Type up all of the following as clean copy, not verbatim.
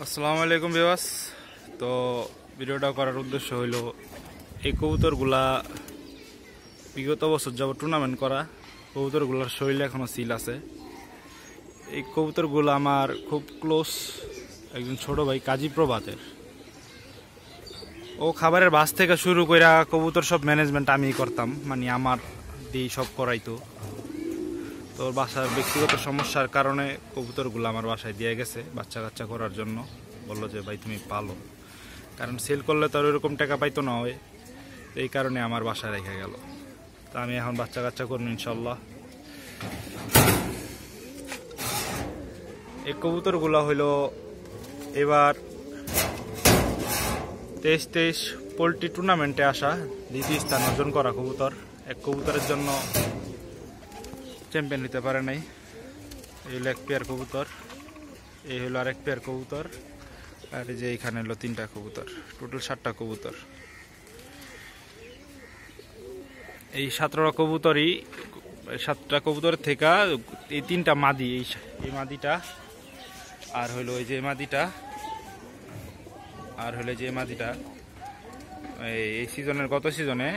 আসসালামু আলাইকুম ভিউয়ার্স। তো ভিডিওটা করার উদ্দেশ্য হইল এই কবুতরগুলা বিগত বছর যাব টুর্নামেন্ট করা কবুতরগুলার শরীরে এখনো সিল আছে। এই কবুতরগুলো আমার খুব ক্লোজ একজন ছোট ভাই কাজী প্রভাতের। ও খাবারের বাস থেকে শুরু করে কবুতর সব ম্যানেজমেন্ট আমিই করতাম, মানে আমার দিয়ে সব করাইতো। তো বাসার ব্যক্তিগত সমস্যার কারণে কবুতরগুলো আমার বাসায় দিয়ে গেছে বাচ্চা কাচ্চা করার জন্য। বললো যে ভাই তুমি পালো, কারণ সেল করলে তো আর ওইরকম টাকা পাইতো না হয়, এই কারণে আমার বাসায় রেখে গেল। তা আমি এখন বাচ্চা কাচ্চা করবো ইনশাল্লাহ। এই কবুতরগুলো হইল এবার 23 পোল্ট্রি টুর্নামেন্টে আসা দ্বিতীয় স্থান অর্জন করা কবুতর। এক কবুতরের জন্য চ্যাম্পিয়ন হতে পারে নাই। এই হলো এক পেয়ার কবুতর, এই হলো আরেক পেয়ার কবুতর, আর এই যে এইখানে হলো 3টা কবুতর, টোটাল 7টা কবুতর। এই 17টা কবুতরই 7টা কবুতরের থেকে এই 3টা মাদি, এই মাদিটা আর হইলো এই যে মাদিটা আর হইলো যে মাদিটা এই সিজনের গত সিজনে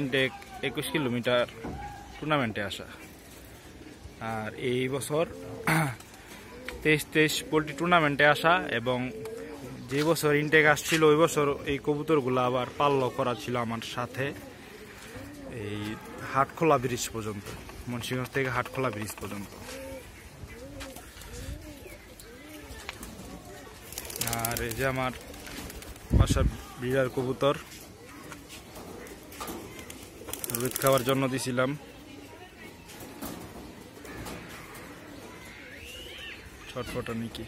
ইনটেক 21 কিলোমিটার টুর্নামেন্টে আসা। আর এই বছর 23 পোল্ট্রি টুর্নামেন্টে আসা, এবং যে বছর ইনটেক আসছিল ওই বছর এই কবুতরগুলো আবার পাল্ল করা ছিল আমার সাথে এই হাটখোলা ব্রিজ পর্যন্ত, মুন্সিগঞ্জ থেকে হাটখোলা ব্রিজ পর্যন্ত। আর এই যে আমার বাসার বিড়ার কবুতর রোদ খাওয়ার জন্য দিছিলাম। ছটফটা নাকি।